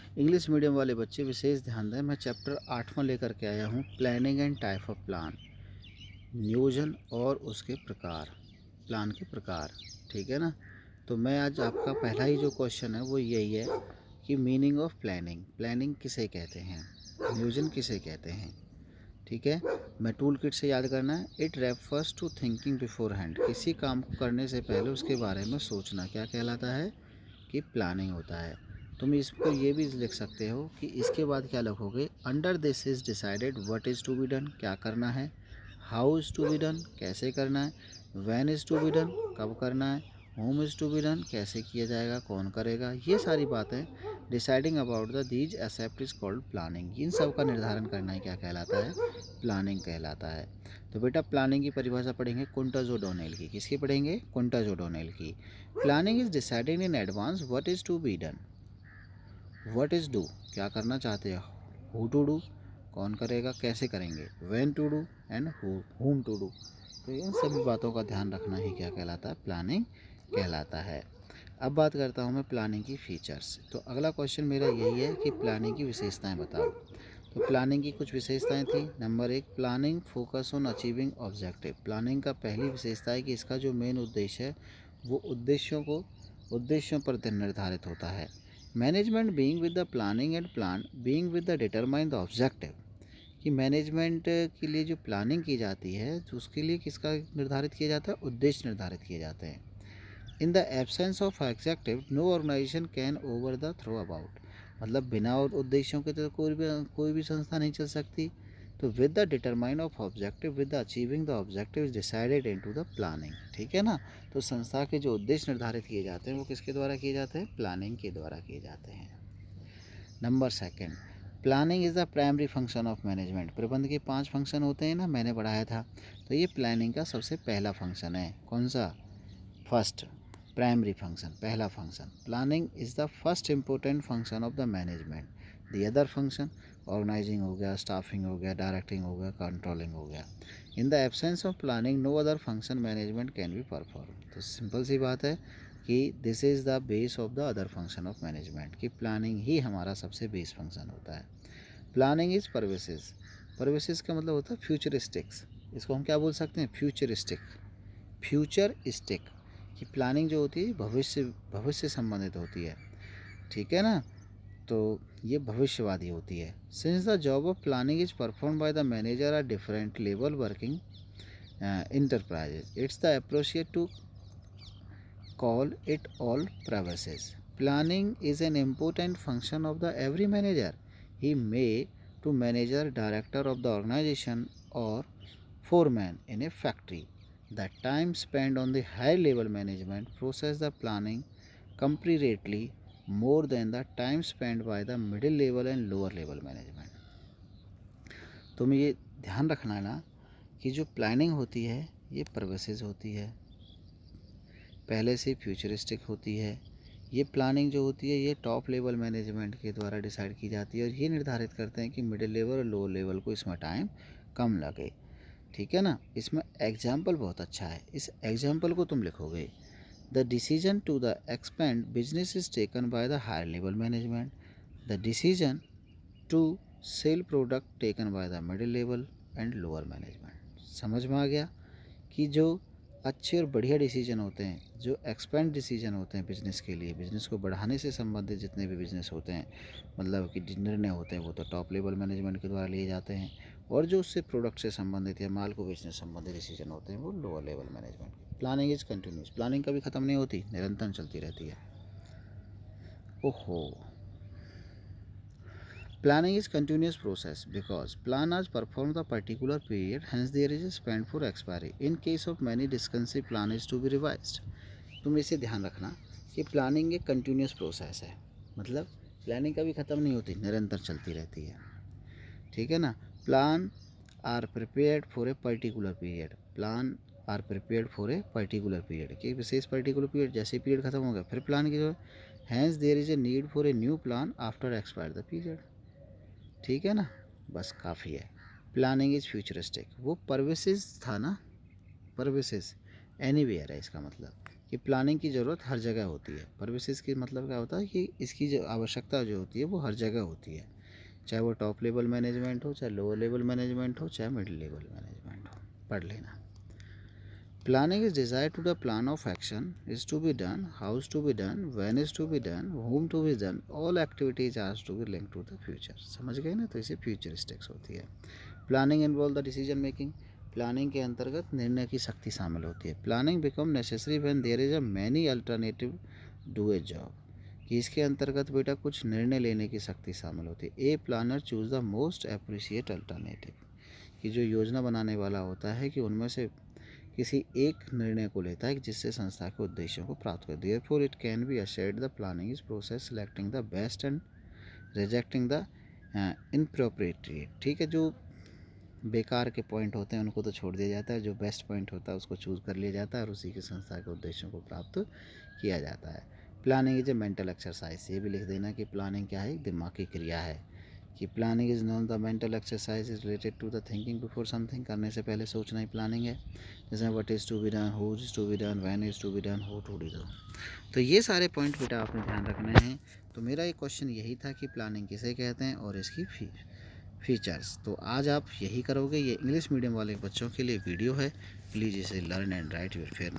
English medium वाले बच्चे विशेष ध्यान दें, मैं चैप्टर 8वां लेकर के आया हूँ, planning and type of plan, नियोजन और उसके प्रकार, प्लान के प्रकार। ठीक है ना। तो मैं आज आपका पहला ही जो क्वेश्चन है वो यही है कि मीनिंग ऑफ प्लानिंग, प्लानिंग किसे कहते हैं, नियोजन किसे कहते हैं। ठीक है। मैं टूल किट से याद करना है, it refers to thinking beforehand, किसी काम को करने से पहले उसके बारे में सोचना क्या कहलाता है, कि प्लानिंग होता है। तुम इसको ये भी लिख सकते हो कि इसके बाद क्या लिखोगे, under this is decided what is to be done, क्या करना है, how is to be done, कैसे करना है, when is to be done, कब करना है, whom is to be done, कैसे किया जाएगा, कौन करेगा, ये सारी बातें deciding about the these aspect is called planning, इन सब का निर्धारण करना ही क्या कहलाता है, प्लानिंग कहलाता है। तो बेटा प्लानिंग की परिभाषा पढ़ेंगे कुंटाज ओडोनेल की, किसकी पढ़ेंगे, कुंटाज ओडोनेल की। Planning is deciding in advance what is to be done, what is do, क्या करना चाहते हैं, हु टू डू, कौन करेगा, कैसे करेंगे, when to do and whom to do. तो इन सभी बातों का ध्यान रखना ही क्या कहलाता है, प्लानिंग कहलाता है। अब बात करता हूँ मैं प्लानिंग की फीचर्स। तो अगला क्वेश्चन मेरा यही है कि प्लानिंग की विशेषताएं बताओ। तो प्लानिंग की कुछ विशेषताएं थी। Number 1, planning focus on achieving objective. Planning का पहली विशेषता है कि इसका जो मेन उद्देश्य है वो उद्देश्यों पर निर्धारित होता है। Management being with the planning and plan being with the determine the objective, कि मैनेजमेंट के लिए जो प्लानिंग की जाती है तो उसके लिए किसका निर्धारित किया जाता है, उद्देश्य निर्धारित किए जाते हैं। In the absence of objective no organisation can over the throw about, मतलब बिना और उद्देश्यों के तो कोई भी संस्था नहीं चल सकती। तो with the determine of objective with the achieving the objective is decided into the planning. ठीक है ना। तो संस्था के जो उद्देश्य निर्धारित किए जाते हैं वो किसके द्वारा किए जाते हैं, प्लानिंग के द्वारा किए जाते हैं। Number 2, planning is the primary function of management. प्रबंध के 5 फंक्शन होते हैं ना, मैंने पढ़ाया था। तो ये प्लानिंग का सबसे पहला फंक्शन है। कौन सा, फर्स्ट, प्राइमरी फंक्शन, पहला function. Planning is the first important function of the management. The other function, organising हो गया, स्टाफिंग हो गया, डायरेक्टिंग हो गया, कंट्रोलिंग हो गया। In the absence of planning no other function management can be perform. तो सिंपल सी बात है कि this is the base of the other function of management, कि प्लानिंग ही हमारा सबसे बेस फंक्शन होता है। Planning is परवेसिस। परवेसिस का मतलब होता है फ्यूचरिस्टिक्स। इसको हम क्या बोल सकते हैं, फ्यूचरिस्टिक, फ्यूचरिस्टिक, कि प्लानिंग जो होती है भविष्य से संबंधित होती है। ठीक है ना। तो ये भविष्यवादी होती है। Since the job of planning is perform by the manager are different level working enterprises, it's the appropriate to call it all premises. Planning is an important function of the every manager. He may to manager, director of the organization or foreman in a factory. The time spent on the high level management process the planning comparatively more than the time spent by the middle level and lower level management. तो मैं ये ध्यान रखना है ना कि जो planning होती है ये परवेसिज होती है, पहले से फ्यूचरिस्टिक होती है। ये प्लानिंग जो होती है ये टॉप लेवल मैनेजमेंट के द्वारा डिसाइड की जाती है और ये निर्धारित करते हैं कि मिडिल लेवल और लो लेवल को इसमें टाइम कम लगे। ठीक है ना। इसमें एग्जाम्पल बहुत अच्छा है, इस एग्जाम्पल को तुम लिखोगे, the decision to the expand business is taken by the higher level management, the decision to sell product taken by the middle level and lower management. समझ में आ गया कि जो अच्छे और बढ़िया डिसीजन होते हैं, जो एक्सपेंड डिसीजन होते हैं बिज़नेस के लिए, बिज़नेस को बढ़ाने से संबंधित जितने भी बिज़नेस होते हैं, मतलब कि निर्णय होते हैं वो तो टॉप लेवल मैनेजमेंट के द्वारा लिए जाते हैं, और जो उससे प्रोडक्ट से संबंधित या माल को बेचने से संबंधित डिसीजन होते हैं वो lower level management. Planning is continuous, planning कभी ख़त्म नहीं होती, निरंतर चलती रहती है। ओहो, planning is continuous process because plan is performed the particular period, hence there is a spend for expiry. In case of many discontinued plan is to be revised. तुम इसे ध्यान रखना कि प्लानिंग एक कंटिन्यूस प्रोसेस है, मतलब planning कभी ख़त्म नहीं होती, निरंतर चलती रहती है। ठीक है ना। Plan are prepared for a particular period, plan are prepared for a particular period, कि विशेष पर्टिकुलर पीरियड, जैसे पीरियड खत्म हो गया फिर प्लान की जरूरत, hence there is a need for a new plan after expire the period. ठीक है ना, बस काफ़ी है। प्लानिंग इज़ फ्यूचरिस्टिक, वो परविसेस था ना, परविसेस एनीवेयर है इसका मतलब, कि प्लानिंग की ज़रूरत हर जगह होती है। परविसेस की मतलब क्या होता है कि इसकी जो आवश्यकता जो होती है वो हर जगह होती है, चाहे वो टॉप लेवल मैनेजमेंट हो, चाहे लोअर लेवल मैनेजमेंट हो, चाहे मिडिल लेवल मैनेजमेंट हो। पढ़ लेना। Planning is desire to the plan of action is to be done, how is to be done, when is to be done, whom to be done, all activities are to be linked to the future। समझ गए ना, तो इसे futuristics होती है। Planning involve the decision making, planning के अंतर्गत निर्णय की शक्ति शामिल होती है। Planning become necessary when there is a many alternative do a job, कि इसके अंतर्गत बेटा कुछ निर्णय लेने की शक्ति शामिल होती है। A planner choose the most appreciate alternative, कि जो योजना बनाने वाला होता है कि उनमें से किसी एक निर्णय को लेता है जिससे संस्था के उद्देश्यों को प्राप्त कर। Therefore it can be assured the planning is process selecting the best and rejecting the inappropriate. ठीक है, जो बेकार के पॉइंट होते हैं उनको तो छोड़ दिया जाता है, जो बेस्ट पॉइंट होता है उसको चूज़ कर लिया जाता है और उसी के संस्था के उद्देश्यों को प्राप्त किया जाता है। Planning is a mental exercise, ये भी लिख देना कि प्लानिंग क्या है, एक दिमागी क्रिया है। कि planning is non the mental exercise is related to the thinking before something, करने से पहले सोचना ही प्लानिंग है। जैसे what is to be done, who is to be done, when is to be done, who to be done. तो ये सारे पॉइंट बेटा आपने ध्यान रखने हैं। तो मेरा एक क्वेश्चन यही था कि प्लानिंग किसे कहते हैं और इसकी फीचर्स। तो आज आप यही करोगे। ये इंग्लिश मीडियम वाले बच्चों के लिए वीडियो है, प्लीज़ इसे learn and right your fair.